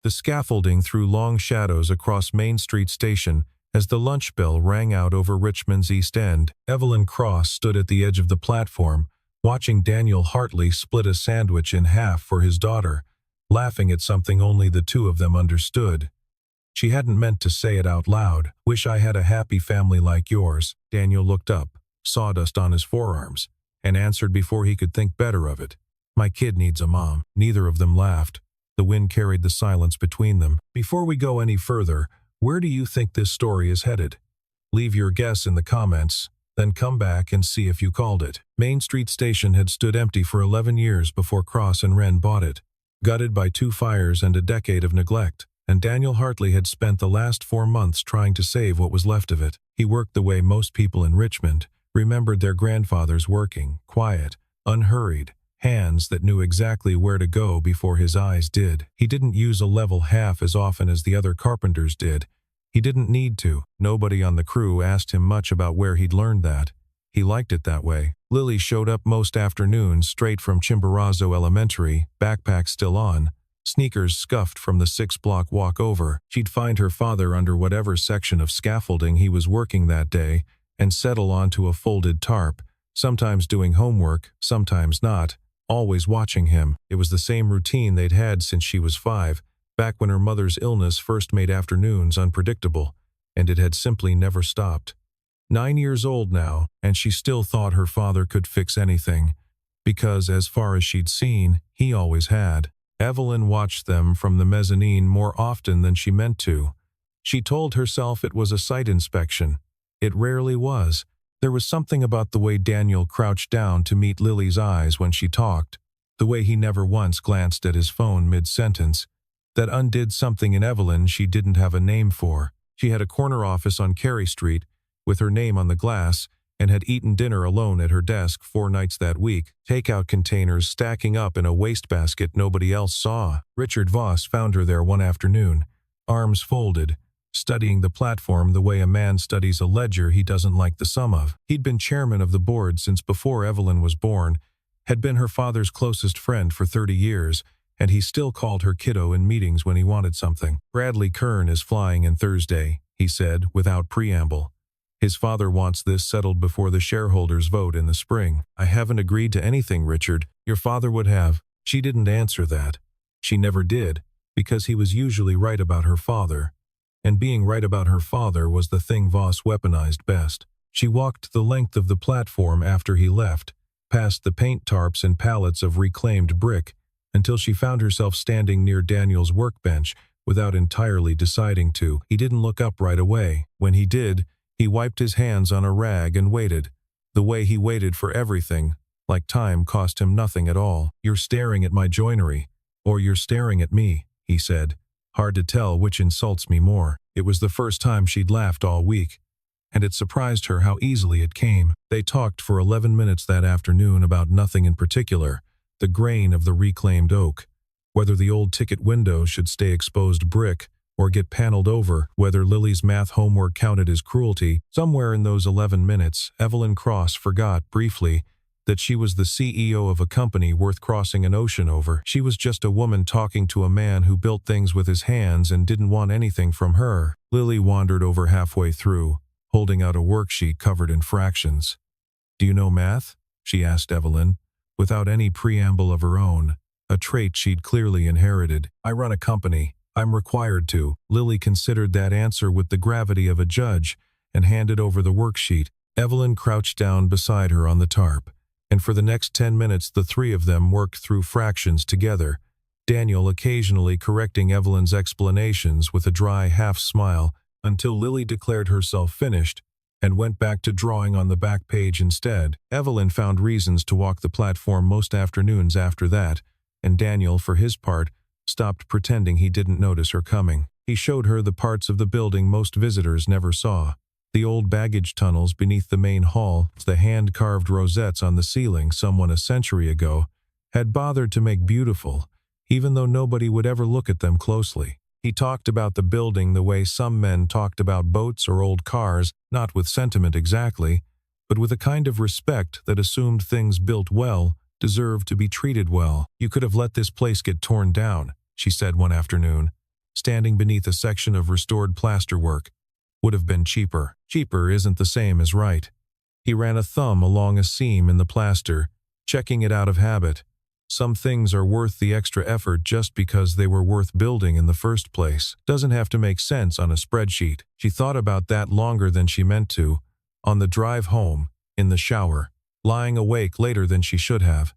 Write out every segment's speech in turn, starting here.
The scaffolding threw long shadows across Main Street Station as the lunch bell rang out over Richmond's East End. Evelyn Cross stood at the edge of the platform, watching Daniel Hartley split a sandwich in half for his daughter, laughing at something only the two of them understood. She hadn't meant to say it out loud. "Wish I had a happy family like yours." Daniel looked up, sawdust on his forearms, and answered before he could think better of it. "My kid needs a mom." Neither of them laughed. The wind carried the silence between them. Before we go any further, where do you think this story is headed? Leave your guess in the comments, then come back and see if you called it. Main Street Station had stood empty for 11 years before Cross and Wren bought it, gutted by 2 fires and a decade of neglect, and Daniel Hartley had spent the last 4 months trying to save what was left of it. He worked the way most people in Richmond remembered their grandfathers working, quiet, unhurried, hands that knew exactly where to go before his eyes did. He didn't use a level half as often as the other carpenters did. He didn't need to. Nobody on the crew asked him much about where he'd learned that. He liked it that way. Lily showed up most afternoons straight from Chimborazo Elementary, backpack still on, sneakers scuffed from the 6-block walk over. She'd find her father under whatever section of scaffolding he was working that day and settle onto a folded tarp, sometimes doing homework, sometimes not, always watching him. It was the same routine they'd had since she was 5, back when her mother's illness first made afternoons unpredictable, and it had simply never stopped. 9 years old now, and she still thought her father could fix anything, because as far as she'd seen, he always had. Evelyn watched them from the mezzanine more often than she meant to. She told herself it was a site inspection. It rarely was. There was something about the way Daniel crouched down to meet Lily's eyes when she talked, the way he never once glanced at his phone mid-sentence, that undid something in Evelyn she didn't have a name for. She had a corner office on Carey Street, with her name on the glass, and had eaten dinner alone at her desk 4 nights that week, takeout containers stacking up in a wastebasket nobody else saw. Richard Voss found her there one afternoon, arms folded, studying the platform the way a man studies a ledger he doesn't like the sum of. He'd been chairman of the board since before Evelyn was born, had been her father's closest friend for 30 years, and he still called her kiddo in meetings when he wanted something. "Bradley Kern is flying in Thursday," he said, without preamble. "His father wants this settled before the shareholders vote in the spring." "I haven't agreed to anything, Richard. Your father would have." She didn't answer that. She never did, because he was usually right about her father. And being right about her father was the thing Voss weaponized best. She walked the length of the platform after he left, past the paint tarps and pallets of reclaimed brick, until she found herself standing near Daniel's workbench without entirely deciding to. He didn't look up right away. When he did, he wiped his hands on a rag and waited, the way he waited for everything, like time cost him nothing at all. "You're staring at my joinery, or you're staring at me," he said. "Hard to tell which insults me more." It was the first time she'd laughed all week, and it surprised her how easily it came. They talked for 11 minutes that afternoon about nothing in particular, the grain of the reclaimed oak, whether the old ticket window should stay exposed brick or get paneled over, whether Lily's math homework counted as cruelty. Somewhere in those 11 minutes, Evelyn Cross forgot, briefly, that she was the CEO of a company worth crossing an ocean over. She was just a woman talking to a man who built things with his hands and didn't want anything from her. Lily wandered over halfway through, holding out a worksheet covered in fractions. "Do you know math?" she asked Evelyn, without any preamble of her own, a trait she'd clearly inherited. "I run a company. I'm required to." Lily considered that answer with the gravity of a judge and handed over the worksheet. Evelyn crouched down beside her on the tarp, and for the next 10 minutes the three of them worked through fractions together, Daniel occasionally correcting Evelyn's explanations with a dry half-smile until Lily declared herself finished and went back to drawing on the back page instead. Evelyn found reasons to walk the platform most afternoons after that, and Daniel, for his part, stopped pretending he didn't notice her coming. He showed her the parts of the building most visitors never saw. The old baggage tunnels beneath the main hall, the hand-carved rosettes on the ceiling someone a century ago had bothered to make beautiful, even though nobody would ever look at them closely. He talked about the building the way some men talked about boats or old cars, not with sentiment exactly, but with a kind of respect that assumed things built well deserved to be treated well. "You could have let this place get torn down," she said one afternoon. standing beneath a section of restored plasterwork. Would have been cheaper. Cheaper isn't the same as right. He ran a thumb along a seam in the plaster, checking it out of habit. Some things are worth the extra effort just because they were worth building in the first place. Doesn't have to make sense on a spreadsheet. She thought about that longer than she meant to. On the drive home, in the shower, lying awake later than she should have.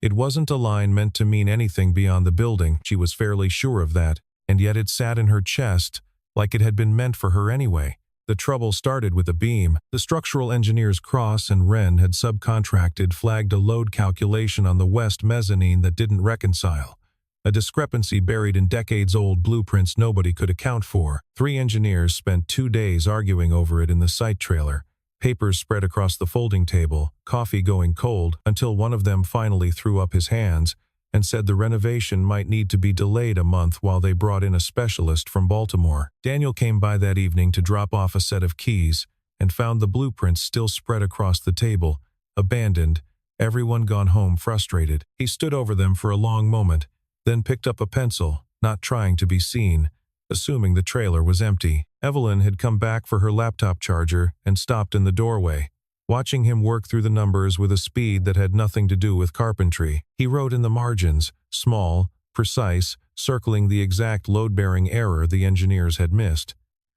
It wasn't a line meant to mean anything beyond the building, she was fairly sure of that, and yet it sat in her chest like it had been meant for her anyway. The trouble started with a beam. The structural engineers Cross and Wren had subcontracted flagged a load calculation on the west mezzanine that didn't reconcile. A discrepancy buried in decades-old blueprints nobody could account for. 3 engineers spent 2 days arguing over it in the site trailer. Papers spread across the folding table, coffee going cold, until one of them finally threw up his hands and said the renovation might need to be delayed a month while they brought in a specialist from Baltimore. Daniel came by that evening to drop off a set of keys and found the blueprints still spread across the table, abandoned, everyone gone home frustrated. He stood over them for a long moment, then picked up a pencil, not trying to be seen, assuming the trailer was empty. Evelyn had come back for her laptop charger and stopped in the doorway, watching him work through the numbers with a speed that had nothing to do with carpentry. He wrote in the margins, small, precise, circling the exact load-bearing error the engineers had missed.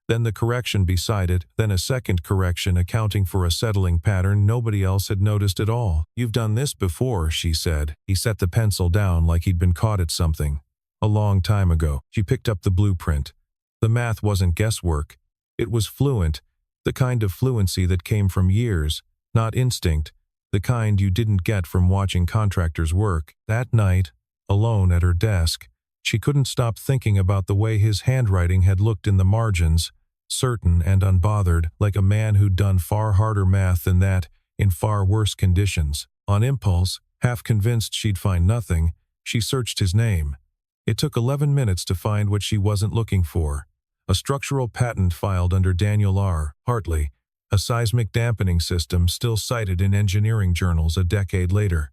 Then the correction beside it, then a second correction accounting for a settling pattern nobody else had noticed at all. "You've done this before," she said. He set the pencil down like he'd been caught at something. "A long time ago." She picked up the blueprint. The math wasn't guesswork. It was fluent, the kind of fluency that came from years, not instinct, the kind you didn't get from watching contractors work. That night, alone at her desk, she couldn't stop thinking about the way his handwriting had looked in the margins, certain and unbothered, like a man who'd done far harder math than that, in far worse conditions. On impulse, half convinced she'd find nothing, she searched his name. It took 11 minutes to find what she wasn't looking for. A structural patent filed under Daniel R. Hartley, a seismic dampening system still cited in engineering journals a decade later.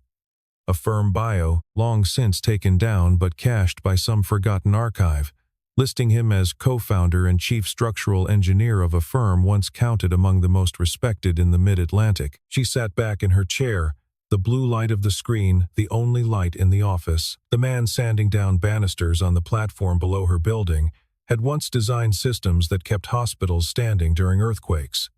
A firm bio, long since taken down but cached by some forgotten archive, listing him as co-founder and chief structural engineer of a firm once counted among the most respected in the mid-Atlantic. She sat back in her chair, the blue light of the screen the only light in the office. The man sanding down banisters on the platform below her building had once designed systems that kept hospitals standing during earthquakes.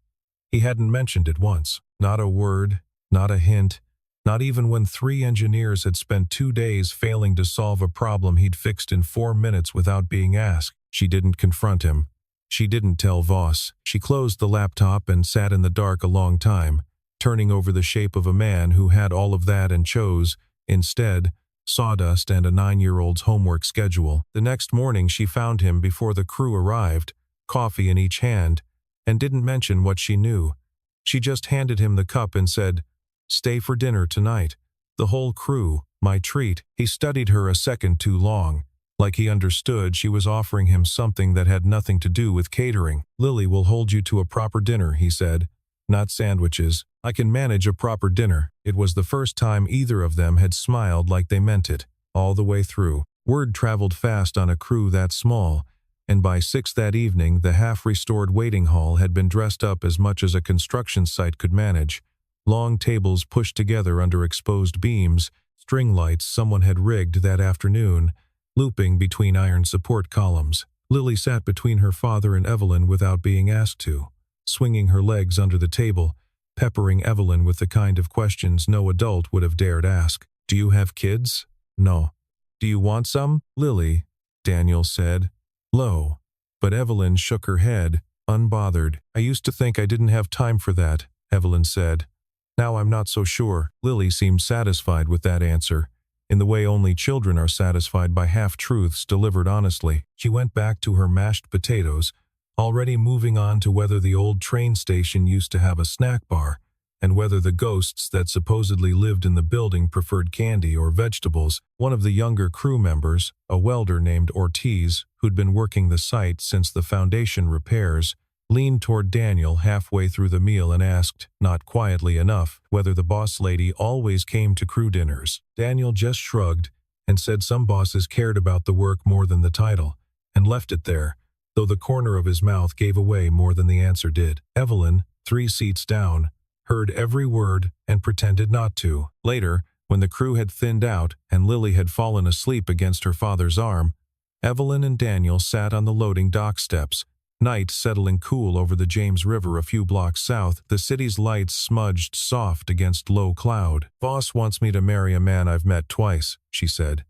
He hadn't mentioned it once. Not a word, not a hint, not even when 3 engineers had spent 2 days failing to solve a problem he'd fixed in 4 minutes without being asked. She didn't confront him. She didn't tell Voss. She closed the laptop and sat in the dark a long time, turning over the shape of a man who had all of that and chose, instead, sawdust and a 9-year-old's homework schedule. The next morning she found him before the crew arrived, coffee in each hand, and didn't mention what she knew. She just handed him the cup and said, "Stay for dinner tonight. The whole crew, my treat." He studied her a second too long, like he understood she was offering him something that had nothing to do with catering. "Lily will hold you to a proper dinner," he said. "Not sandwiches. I can manage a proper dinner." It was the first time either of them had smiled like they meant it, all the way through. Word traveled fast on a crew that small, and by 6 that evening the half-restored waiting hall had been dressed up as much as a construction site could manage. Long tables pushed together under exposed beams, string lights someone had rigged that afternoon, looping between iron support columns. Lily sat between her father and Evelyn without being asked to, swinging her legs under the table, peppering Evelyn with the kind of questions no adult would have dared ask. "Do you have kids?" "No." "Do you want some?" "Lily," Daniel said, low. But Evelyn shook her head, unbothered. "I used to think I didn't have time for that," Evelyn said. "Now I'm not so sure." Lily seemed satisfied with that answer, in the way only children are satisfied by half-truths delivered honestly. She went back to her mashed potatoes, already moving on to whether the old train station used to have a snack bar, and whether the ghosts that supposedly lived in the building preferred candy or vegetables. One of the younger crew members, a welder named Ortiz, who'd been working the site since the foundation repairs, leaned toward Daniel halfway through the meal and asked, not quietly enough, whether the boss lady always came to crew dinners. Daniel just shrugged and said some bosses cared about the work more than the title, and left it there, though the corner of his mouth gave away more than the answer did. Evelyn, 3 seats down, heard every word and pretended not to. Later, when the crew had thinned out and Lily had fallen asleep against her father's arm, Evelyn and Daniel sat on the loading dock steps, night settling cool over the James River a few blocks south, the city's lights smudged soft against low cloud. "Boss wants me to marry a man I've met twice," she said.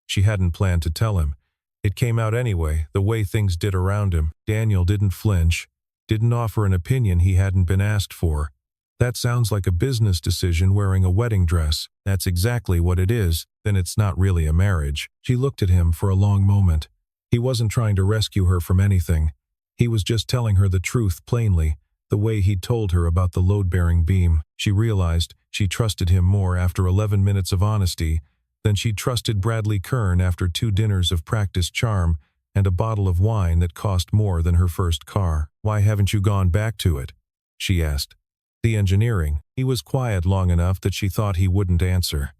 She hadn't planned to tell him. It came out anyway, the way things did around him. Daniel didn't flinch, didn't offer an opinion he hadn't been asked for. "That sounds like a business decision wearing a wedding dress." "That's exactly what it is. Then it's not really a marriage." She looked at him for a long moment. He wasn't trying to rescue her from anything. He was just telling her the truth plainly, the way he'd told her about the load-bearing beam. She realized she trusted him more after 11 minutes of honesty than she trusted Bradley Kern after 2 dinners of practiced charm and a bottle of wine that cost more than her first car. "Why haven't you gone back to it?" she asked. "The engineering." He was quiet long enough that she thought he wouldn't answer.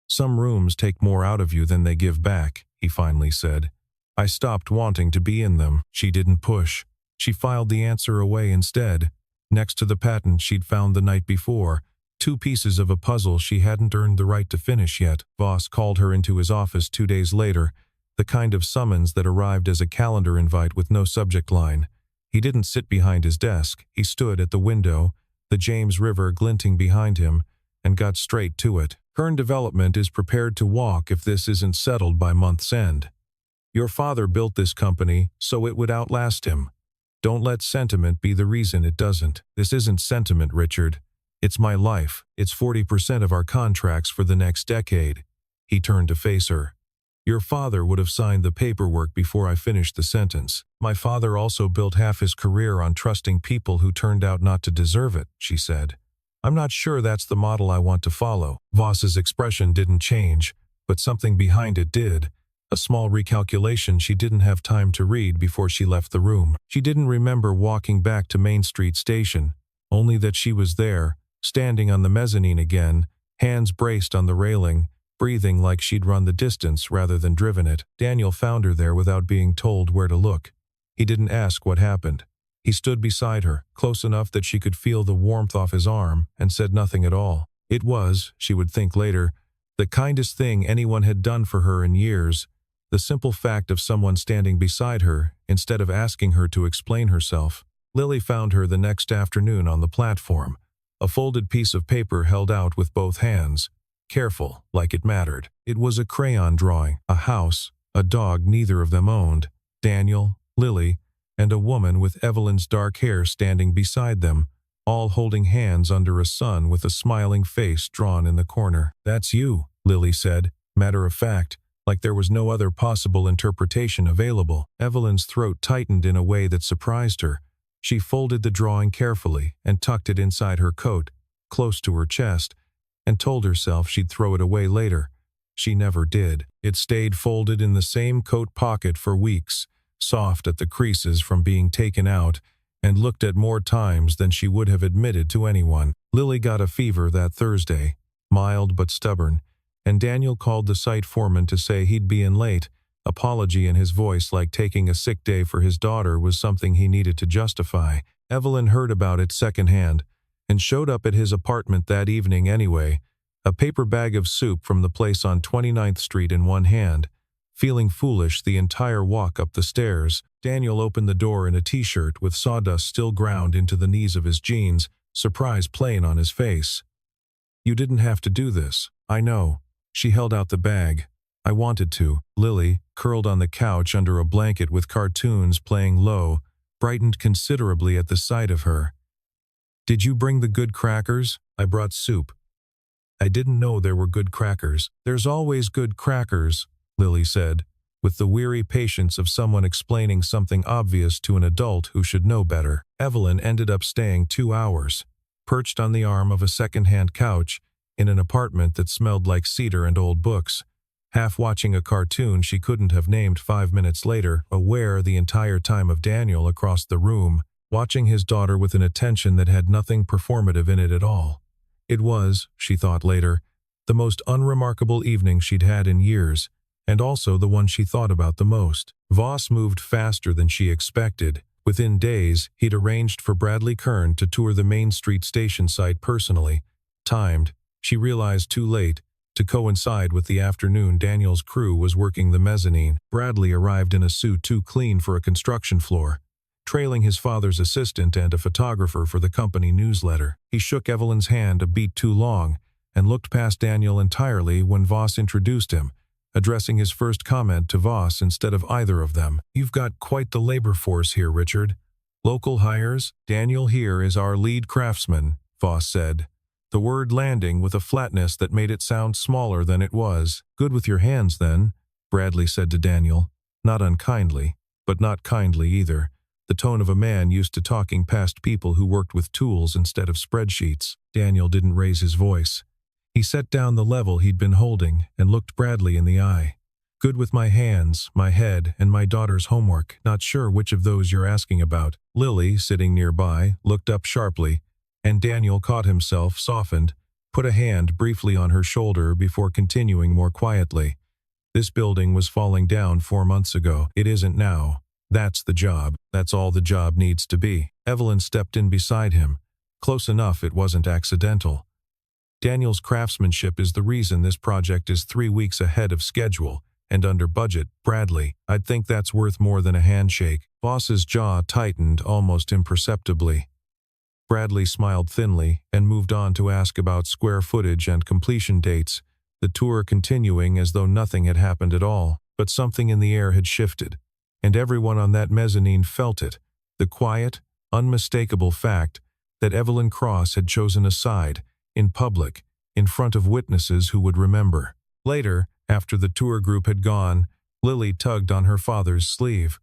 "Some rooms take more out of you than they give back," he finally said. "I stopped wanting to be in them." She didn't push. She filed the answer away instead, next to the patent she'd found the night before, 2 pieces of a puzzle she hadn't earned the right to finish yet. Voss called her into his office 2 days later, the kind of summons that arrived as a calendar invite with no subject line. He didn't sit behind his desk. He stood at the window, the James River glinting behind him, and got straight to it. "Kern Development is prepared to walk if this isn't settled by month's end. Your father built this company so it would outlast him. Don't let sentiment be the reason it doesn't." "This isn't sentiment, Richard. It's my life. It's 40% of our contracts for the next decade." He turned to face her. "Your father would have signed the paperwork before I finished the sentence." "My father also built half his career on trusting people who turned out not to deserve it," she said. "I'm not sure that's the model I want to follow." Voss's expression didn't change, but something behind it did. A small recalculation she didn't have time to read before she left the room. She didn't remember walking back to Main Street Station, only that she was there, standing on the mezzanine again, hands braced on the railing, breathing like she'd run the distance rather than driven it. Daniel found her there without being told where to look. He didn't ask what happened. He stood beside her, close enough that she could feel the warmth off his arm, and said nothing at all. It was, she would think later, the kindest thing anyone had done for her in years. The simple fact of someone standing beside her, instead of asking her to explain herself. Lily found her the next afternoon on the platform, a folded piece of paper held out with both hands, careful, like it mattered. It was a crayon drawing, a house, a dog neither of them owned, Daniel, Lily, and a woman with Evelyn's dark hair standing beside them, all holding hands under a sun with a smiling face drawn in the corner. "That's you," Lily said, matter of fact, like there was no other possible interpretation available. Evelyn's throat tightened in a way that surprised her. She folded the drawing carefully and tucked it inside her coat, close to her chest, and told herself she'd throw it away later. She never did. It stayed folded in the same coat pocket for weeks, soft at the creases from being taken out, and looked at more times than she would have admitted to anyone. Lily got a fever that Thursday, mild but stubborn, and Daniel called the site foreman to say he'd be in late. Apology in his voice, like taking a sick day for his daughter, was something he needed to justify. Evelyn heard about it secondhand, and showed up at his apartment that evening anyway, a paper bag of soup from the place on 29th Street in one hand. Feeling foolish the entire walk up the stairs, Daniel opened the door in a t-shirt with sawdust still ground into the knees of his jeans, surprise plain on his face. "You didn't have to do this. I know." She held out the bag. "I wanted to." Lily, curled on the couch under a blanket with cartoons playing low, brightened considerably at the sight of her. "Did you bring the good crackers?" "I brought soup." "I didn't know there were good crackers." "There's always good crackers," Lily said, with the weary patience of someone explaining something obvious to an adult who should know better. Evelyn ended up staying 2 hours, perched on the arm of a second-hand couch, in an apartment that smelled like cedar and old books, half watching a cartoon she couldn't have named 5 minutes later, aware the entire time of Daniel across the room, watching his daughter with an attention that had nothing performative in it at all. It was, she thought later, the most unremarkable evening she'd had in years, and also the one she thought about the most. Voss moved faster than she expected. Within days, he'd arranged for Bradley Kern to tour the Main Street station site personally. Timed, she realized too late, to coincide with the afternoon Daniel's crew was working the mezzanine. Bradley arrived in a suit too clean for a construction floor, trailing his father's assistant and a photographer for the company newsletter. He shook Evelyn's hand a beat too long and looked past Daniel entirely when Voss introduced him, addressing his first comment to Voss instead of either of them. "You've got quite the labor force here, Richard. Local hires? Daniel here is our lead craftsman," Voss said, the word landing with a flatness that made it sound smaller than it was. "Good with your hands, then," Bradley said to Daniel, not unkindly, but not kindly either, the tone of a man used to talking past people who worked with tools instead of spreadsheets. Daniel didn't raise his voice. He set down the level he'd been holding and looked Bradley in the eye. "Good with my hands, my head, and my daughter's homework. Not sure which of those you're asking about." Lily, sitting nearby, looked up sharply, and Daniel caught himself, softened, put a hand briefly on her shoulder before continuing more quietly. "This building was falling down 4 months ago. It isn't now. That's the job. That's all the job needs to be." Evelyn stepped in beside him. Close enough it wasn't accidental. "Daniel's craftsmanship is the reason this project is 3 weeks ahead of schedule and under budget, Bradley. I'd think that's worth more than a handshake." Voss's jaw tightened almost imperceptibly. Bradley smiled thinly and moved on to ask about square footage and completion dates, the tour continuing as though nothing had happened at all. But something in the air had shifted, and everyone on that mezzanine felt it, the quiet, unmistakable fact that Evelyn Cross had chosen a side, in public, in front of witnesses who would remember. Later, after the tour group had gone, Lily tugged on her father's sleeve.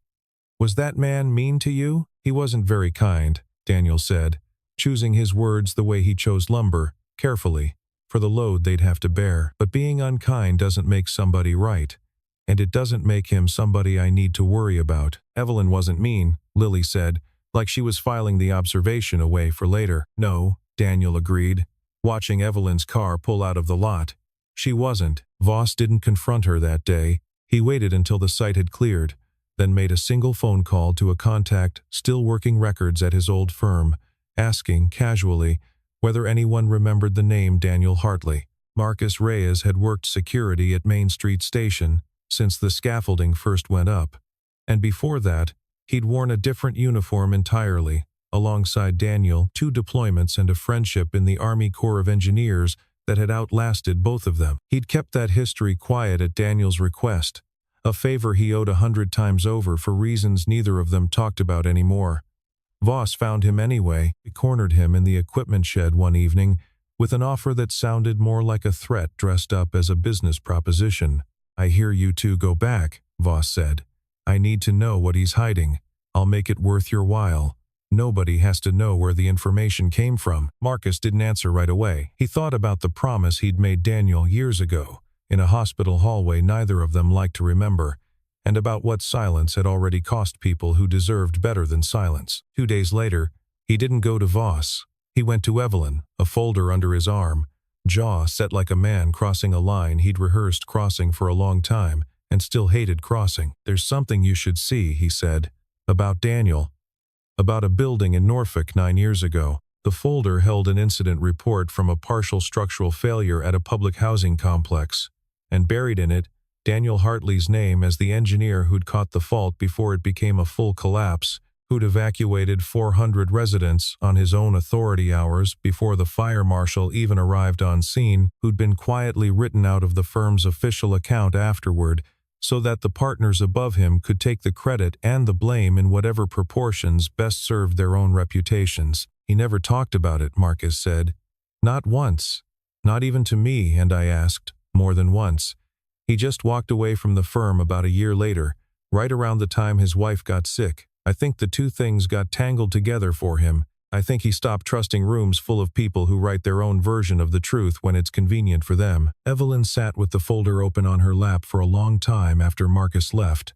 "Was that man mean to you?" "He wasn't very kind," Daniel said, choosing his words the way he chose lumber, carefully, for the load they'd have to bear. "But being unkind doesn't make somebody right, and it doesn't make him somebody I need to worry about." "Evelyn wasn't mean," Lily said, like she was filing the observation away for later. "No," Daniel agreed, watching Evelyn's car pull out of the lot. "She wasn't." Voss didn't confront her that day. He waited until the site had cleared, then made a single phone call to a contact still working records at his old firm, asking, casually, whether anyone remembered the name Daniel Hartley. Marcus Reyes had worked security at Main Street Station since the scaffolding first went up, and before that, he'd worn a different uniform entirely. Alongside Daniel, 2 deployments and a friendship in the Army Corps of Engineers that had outlasted both of them. He'd kept that history quiet at Daniel's request, a favor he owed 100 times over for reasons neither of them talked about anymore. Voss found him anyway. He cornered him in the equipment shed one evening with an offer that sounded more like a threat dressed up as a business proposition. "I hear you two go back," Voss said. "I need to know what he's hiding. I'll make it worth your while. Nobody has to know where the information came from." Marcus didn't answer right away. He thought about the promise he'd made Daniel years ago, in a hospital hallway neither of them liked to remember, and about what silence had already cost people who deserved better than silence. 2 days later, he didn't go to Voss. He went to Evelyn, a folder under his arm, jaw set like a man crossing a line he'd rehearsed crossing for a long time and still hated crossing. "There's something you should see," he said, "about Daniel. About a building in Norfolk 9 years ago." The folder held an incident report from a partial structural failure at a public housing complex, and buried in it, Daniel Hartley's name as the engineer who'd caught the fault before it became a full collapse, who'd evacuated 400 residents on his own authority hours before the fire marshal even arrived on scene, who'd been quietly written out of the firm's official account afterward, so that the partners above him could take the credit and the blame in whatever proportions best served their own reputations. "He never talked about it," Marcus said. "Not once. Not even to me," and I asked, more than once. "He just walked away from the firm about a year later, right around the time his wife got sick. I think the two things got tangled together for him. I think he stopped trusting rooms full of people who write their own version of the truth when it's convenient for them." Evelyn sat with the folder open on her lap for a long time after Marcus left.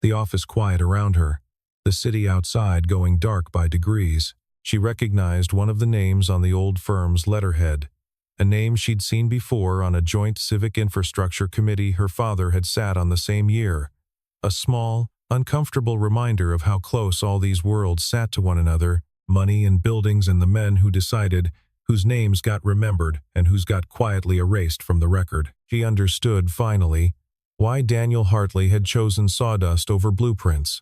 The office quiet around her, the city outside going dark by degrees. She recognized one of the names on the old firm's letterhead, a name she'd seen before on a joint civic infrastructure committee her father had sat on the same year. A small, uncomfortable reminder of how close all these worlds sat to one another, money and buildings and the men who decided, whose names got remembered and whose got quietly erased from the record. She understood, finally, why Daniel Hartley had chosen sawdust over blueprints.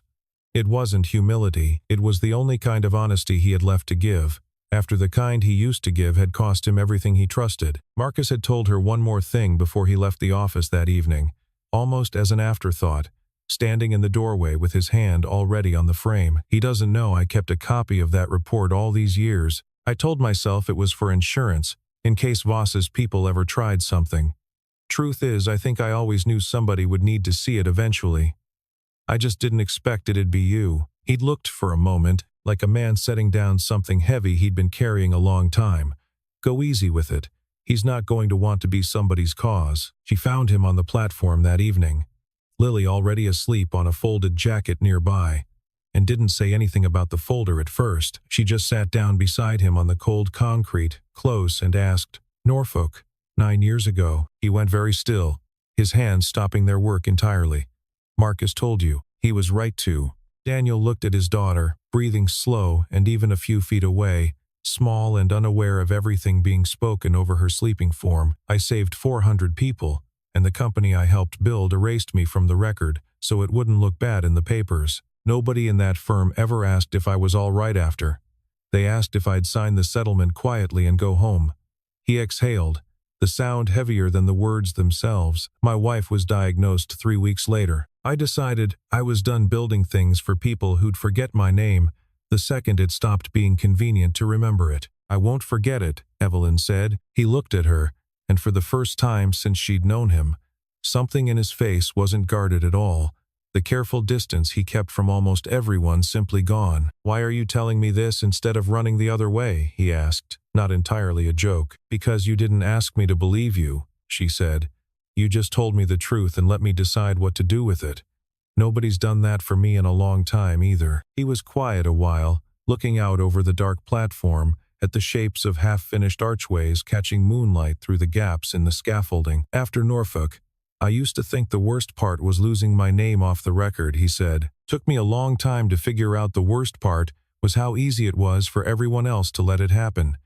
It wasn't humility, it was the only kind of honesty he had left to give, after the kind he used to give had cost him everything he trusted. Marcus had told her one more thing before he left the office that evening, almost as an afterthought, standing in the doorway with his hand already on the frame. He doesn't know I kept a copy of that report all these years. I told myself it was for insurance, in case Voss's people ever tried something. Truth is, I think I always knew somebody would need to see it eventually. I just didn't expect it'd be you. He'd looked for a moment, like a man setting down something heavy he'd been carrying a long time. Go easy with it. He's not going to want to be somebody's cause. She found him on the platform that evening, Lily already asleep on a folded jacket nearby, and didn't say anything about the folder at first. She just sat down beside him on the cold concrete, close, and asked, "Norfolk, 9 years ago." He went very still, his hands stopping their work entirely. "Marcus told you. He was right to." Daniel looked at his daughter, breathing slow and even a few feet away, small and unaware of everything being spoken over her sleeping form. "I saved 400 people, and the company I helped build erased me from the record so it wouldn't look bad in the papers. Nobody in that firm ever asked if I was all right after. They asked if I'd sign the settlement quietly and go home." He exhaled, the sound heavier than the words themselves. "My wife was diagnosed 3 weeks later. I decided I was done building things for people who'd forget my name the second it stopped being convenient to remember it." "I won't forget it," Evelyn said. He looked at her, and for the first time since she'd known him, something in his face wasn't guarded at all. The careful distance he kept from almost everyone simply gone. "Why are you telling me this instead of running the other way?" he asked, not entirely a joke. "Because you didn't ask me to believe you," she said. "You just told me the truth and let me decide what to do with it. Nobody's done that for me in a long time either." He was quiet a while, looking out over the dark platform, at the shapes of half-finished archways catching moonlight through the gaps in the scaffolding. "After Norfolk, I used to think the worst part was losing my name off the record," he said. "Took me a long time to figure out the worst part was how easy it was for everyone else to let it happen.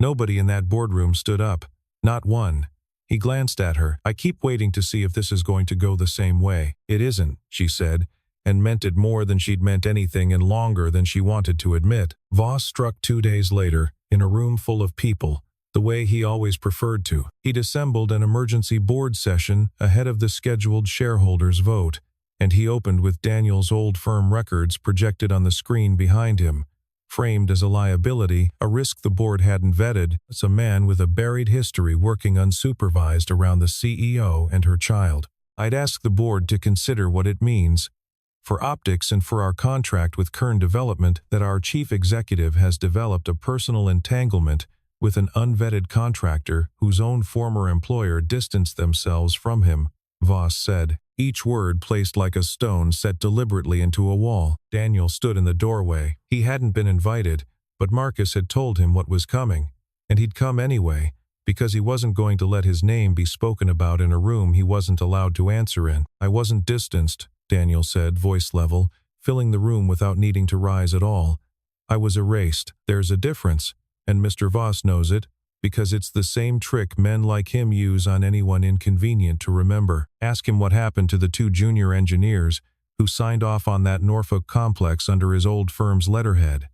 Nobody in that boardroom stood up. Not one." He glanced at her. "I keep waiting to see if this is going to go the same way." "It isn't," she said, and meant it more than she'd meant anything and longer than she wanted to admit. Voss struck 2 days later, in a room full of people, the way he always preferred to. He'd assembled an emergency board session ahead of the scheduled shareholders' vote, and he opened with Daniel's old firm records projected on the screen behind him. Framed as a liability, a risk the board hadn't vetted, it's a man with a buried history working unsupervised around the CEO and her child. "I'd ask the board to consider what it means for optics and for our contract with Kern Development that our chief executive has developed a personal entanglement with an unvetted contractor whose own former employer distanced themselves from him," Voss said, each word placed like a stone set deliberately into a wall. Daniel stood in the doorway. He hadn't been invited, but Marcus had told him what was coming, and he'd come anyway, because he wasn't going to let his name be spoken about in a room he wasn't allowed to answer in. "I wasn't distanced," Daniel said, voice level, filling the room without needing to rise at all. "I was erased. There's a difference, and Mr. Voss knows it, because it's the same trick men like him use on anyone inconvenient to remember. Ask him what happened to the 2 junior engineers who signed off on that Norfolk complex under his old firm's letterhead.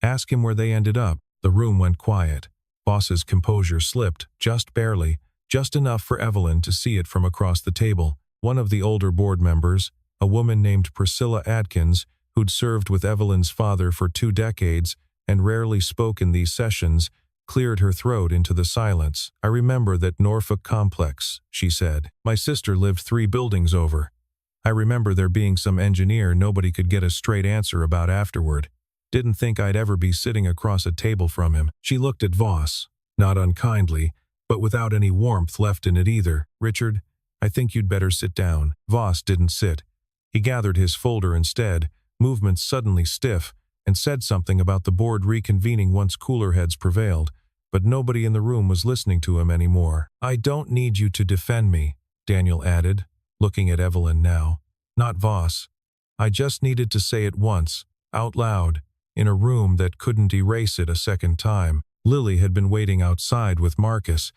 Ask him where they ended up." The room went quiet. Voss's composure slipped, just barely, just enough for Evelyn to see it from across the table. One of the older board members, a woman named Priscilla Atkins, who'd served with Evelyn's father for 2 decades and rarely spoke in these sessions, cleared her throat into the silence. "I remember that Norfolk complex," she said. "My sister lived 3 buildings over. I remember there being some engineer nobody could get a straight answer about afterward. Didn't think I'd ever be sitting across a table from him." She looked at Voss, not unkindly, but without any warmth left in it either. "Richard, I think you'd better sit down." Voss didn't sit. He gathered his folder instead, movements suddenly stiff, and said something about the board reconvening once cooler heads prevailed. but nobody in the room was listening to him anymore. "I don't need you to defend me," Daniel added, looking at Evelyn now. "Not Voss. I just needed to say it once, out loud, in a room that couldn't erase it a second time." Lily had been waiting outside with Marcus,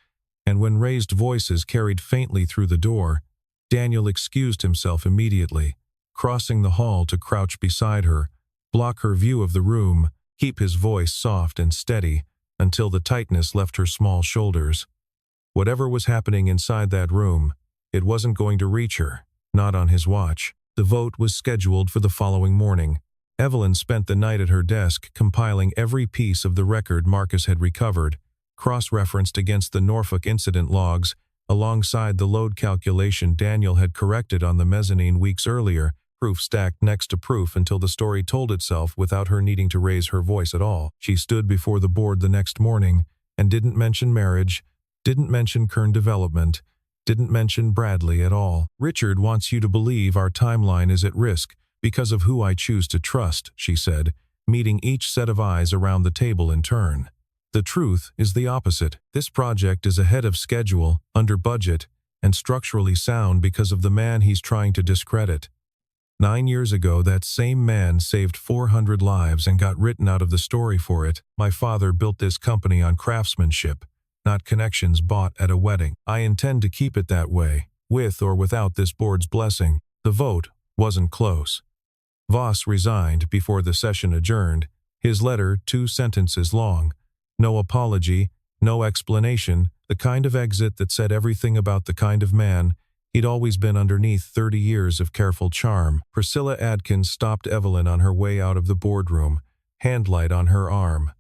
and when raised voices carried faintly through the door, Daniel excused himself immediately, crossing the hall to crouch beside her, block her view of the room, keep his voice soft and steady until the tightness left her small shoulders. Whatever was happening inside that room, it wasn't going to reach her, not on his watch. The vote was scheduled for the following morning. Evelyn spent the night at her desk compiling every piece of the record Marcus had recovered, cross-referenced against the Norfolk incident logs, alongside the load calculation Daniel had corrected on the mezzanine weeks earlier, proof stacked next to proof until the story told itself without her needing to raise her voice at all. She stood before the board the next morning and didn't mention marriage, didn't mention Kern development, didn't mention Bradley at all. "Richard wants you to believe our timeline is at risk because of who I choose to trust," she said, meeting each set of eyes around the table in turn. "The truth is the opposite. This project is ahead of schedule, under budget, and structurally sound because of the man he's trying to discredit. 9 years ago, that same man saved 400 lives and got written out of the story for it. My father built this company on craftsmanship, not connections bought at a wedding. I intend to keep it that way, with or without this board's blessing." The vote wasn't close. Voss resigned before the session adjourned, his letter 2 sentences long. No apology, no explanation, the kind of exit that said everything about the kind of man he'd always been underneath 30 years of careful charm. Priscilla Adkins stopped Evelyn on her way out of the boardroom, handlight on her arm.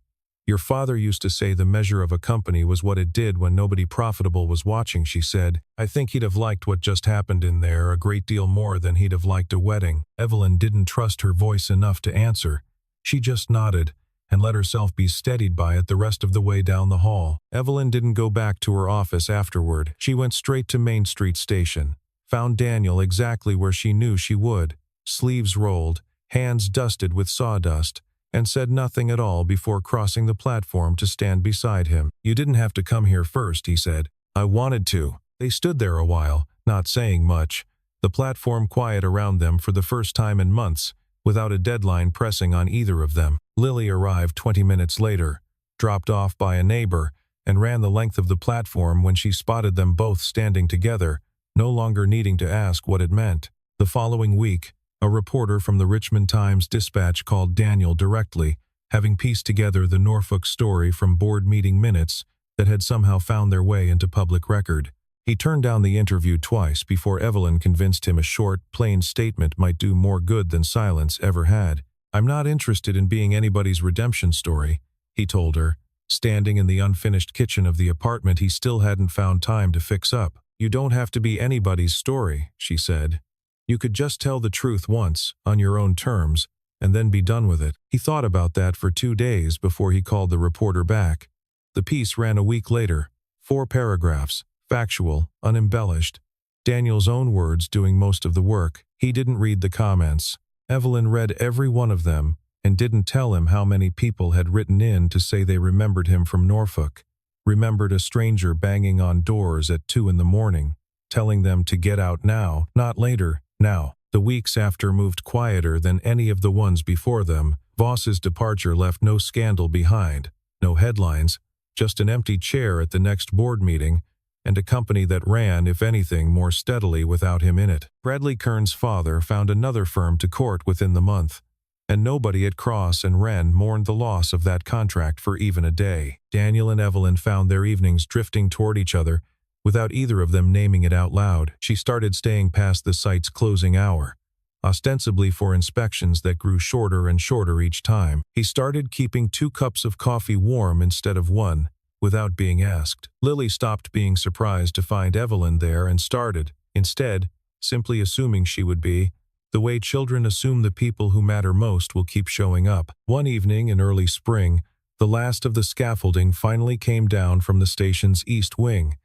"Your father used to say the measure of a company was what it did when nobody profitable was watching," she said. "I think he'd have liked what just happened in there a great deal more than he'd have liked a wedding." Evelyn didn't trust her voice enough to answer. She just nodded and let herself be steadied by it the rest of the way down the hall. Evelyn didn't go back to her office afterward. She went straight to Main Street Station, found Daniel exactly where she knew she would, sleeves rolled, hands dusted with sawdust, and said nothing at all before crossing the platform to stand beside him. "You didn't have to come here first," he said. "I wanted to." They stood there a while, not saying much, the platform quiet around them for the first time in months, without a deadline pressing on either of them. Lily arrived 20 minutes later, dropped off by a neighbor, and ran the length of the platform when she spotted them both standing together, no longer needing to ask what it meant. The following week, a reporter from the Richmond Times-Dispatch called Daniel directly, having pieced together the Norfolk story from board meeting minutes that had somehow found their way into public record. He turned down the interview twice before Evelyn convinced him a short, plain statement might do more good than silence ever had. "I'm not interested in being anybody's redemption story," he told her, standing in the unfinished kitchen of the apartment he still hadn't found time to fix up. "You don't have to be anybody's story," she said. "You could just tell the truth once, on your own terms, and then be done with it." He thought about that for 2 days before he called the reporter back. The piece ran a week later, 4 paragraphs, factual, unembellished. Daniel's own words doing most of the work. He didn't read the comments. Evelyn read every one of them and didn't tell him how many people had written in to say they remembered him from Norfolk, remembered a stranger banging on doors at 2 in the morning, telling them to get out now, not later, now. The weeks after moved quieter than any of the ones before them. Voss's departure left no scandal behind, no headlines, just an empty chair at the next board meeting, and a company that ran, if anything, more steadily without him in it. Bradley Kern's father found another firm to court within the month, and nobody at Cross and Wren mourned the loss of that contract for even a day. Daniel and Evelyn found their evenings drifting toward each other, without either of them naming it out loud. She started staying past the site's closing hour, ostensibly for inspections that grew shorter and shorter each time. He started keeping 2 cups of coffee warm instead of 1, without being asked. Lily stopped being surprised to find Evelyn there and started, instead, simply assuming she would be, the way children assume the people who matter most will keep showing up. One evening in early spring, the last of the scaffolding finally came down from the station's east wing,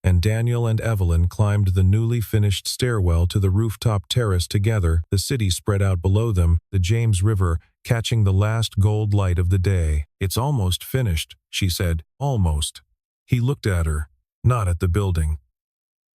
and Daniel and Evelyn climbed the newly finished stairwell to the rooftop terrace together. The city spread out below them, the James River catching the last gold light of the day. "It's almost finished," she said. "Almost." He looked at her, not at the building.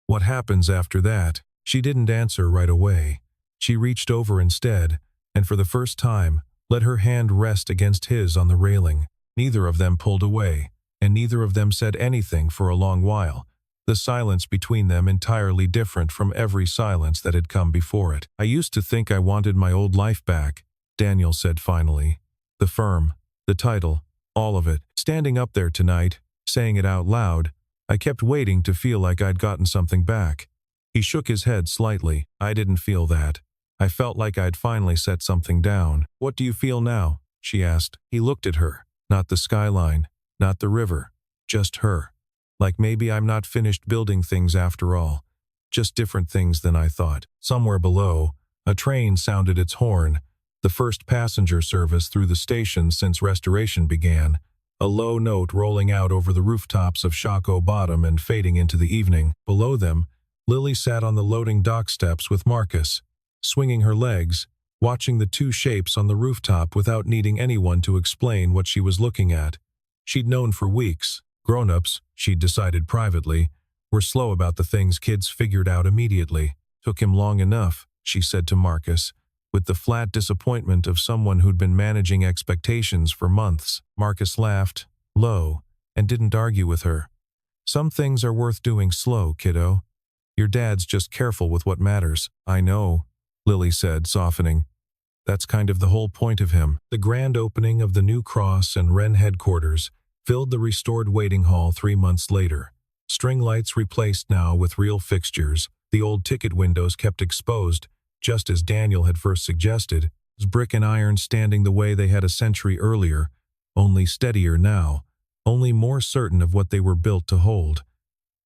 "What happens after that?" She didn't answer right away. She reached over instead, and for the first time, let her hand rest against his on the railing. Neither of them pulled away, and neither of them said anything for a long while, the silence between them entirely different from every silence that had come before it. "I used to think I wanted my old life back," Daniel said finally. "The firm, the title, all of it. Standing up there tonight, saying it out loud, I kept waiting to feel like I'd gotten something back." He shook his head slightly. "I didn't feel that. I felt like I'd finally set something down." "What do you feel now?" she asked. He looked at her. Not the skyline, not the river, just her. "Like maybe I'm not finished building things after all. Just different things than I thought." Somewhere below, a train sounded its horn, the first passenger service through the station since restoration began, a low note rolling out over the rooftops of Shako Bottom and fading into the evening. Below them, Lily sat on the loading dock steps with Marcus, swinging her legs, watching the two shapes on the rooftop without needing anyone to explain what she was looking at. She'd known for weeks. Grown-ups, she'd decided privately, were slow about the things kids figured out immediately. "Took him long enough," she said to Marcus, with the flat disappointment of someone who'd been managing expectations for months. Marcus laughed, low, and didn't argue with her. "Some things are worth doing slow, kiddo. Your dad's just careful with what matters." "I know," Lily said, softening. "That's kind of the whole point of him." The grand opening of the new Cross and Wren headquarters filled the restored waiting hall 3 months later. String lights replaced now with real fixtures, the old ticket windows kept exposed, just as Daniel had first suggested, brick and iron standing the way they had a century earlier, only steadier now, only more certain of what they were built to hold.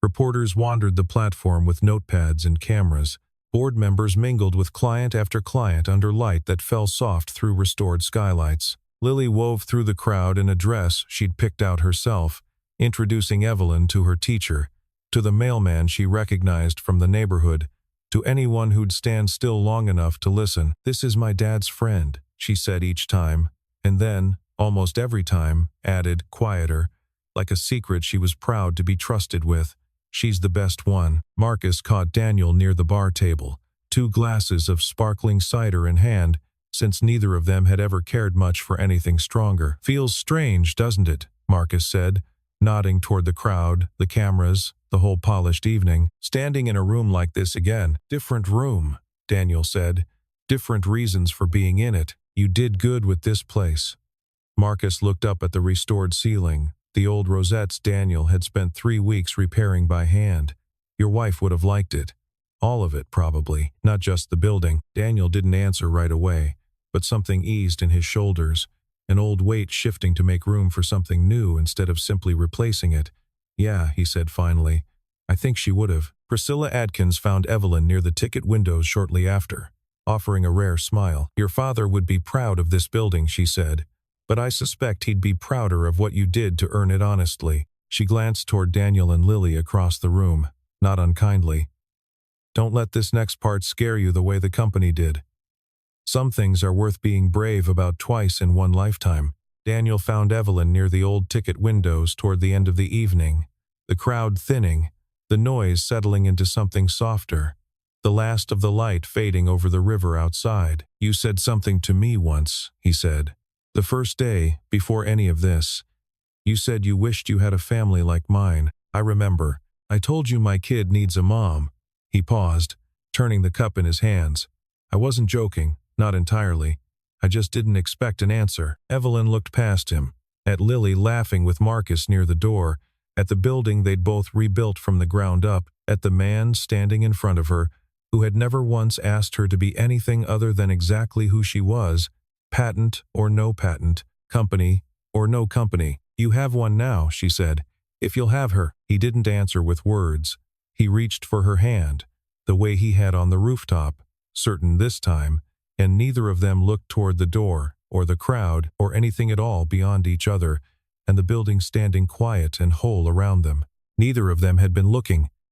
Reporters wandered the platform with notepads and cameras. Board members mingled with client after client under light that fell soft through restored skylights. Lily wove through the crowd in a dress she'd picked out herself, introducing Evelyn to her teacher, to the mailman she recognized from the neighborhood, to anyone who'd stand still long enough to listen. "This is my dad's friend," she said each time, and then, almost every time, added, quieter, like a secret she was proud to be trusted with, "She's the best one." Marcus caught Daniel near the bar table, 2 glasses of sparkling cider in hand, since neither of them had ever cared much for anything stronger. "Feels strange, doesn't it?" Marcus said, nodding toward the crowd, the cameras, the whole polished evening. "Standing in a room like this again." "Different room," Daniel said. "Different reasons for being in it. You did good with this place." Marcus looked up at the restored ceiling, the old rosettes Daniel had spent 3 weeks repairing by hand. "Your wife would have liked it. All of it, probably, not just the building." Daniel didn't answer right away, but something eased in his shoulders, an old weight shifting to make room for something new instead of simply replacing it. "Yeah," he said finally. "I think she would have." Priscilla Adkins found Evelyn near the ticket windows shortly after, offering a rare smile. "Your father would be proud of this building," she said, "but I suspect he'd be prouder of what you did to earn it honestly." She glanced toward Daniel and Lily across the room, not unkindly. "Don't let this next part scare you the way the company did. Some things are worth being brave about twice in one lifetime." Daniel found Evelyn near the old ticket windows toward the end of the evening, the crowd thinning, the noise settling into something softer, the last of the light fading over the river outside. "You said something to me once," he said. "The first day, before any of this. You said you wished you had a family like mine. I remember. I told you my kid needs a mom." He paused, turning the cup in his hands. "I wasn't joking, not entirely. I just didn't expect an answer." Evelyn looked past him, at Lily laughing with Marcus near the door, at the building they'd both rebuilt from the ground up, at the man standing in front of her, who had never once asked her to be anything other than exactly who she was, patent or no patent, company or no company. "You have one now," she said, "if you'll have her." He didn't answer with words. He reached for her hand, the way he had on the rooftop, certain this time, and neither of them looked toward the door, or the crowd, or anything at all beyond each other, and the building standing quiet and whole around them. Neither of them had been looking.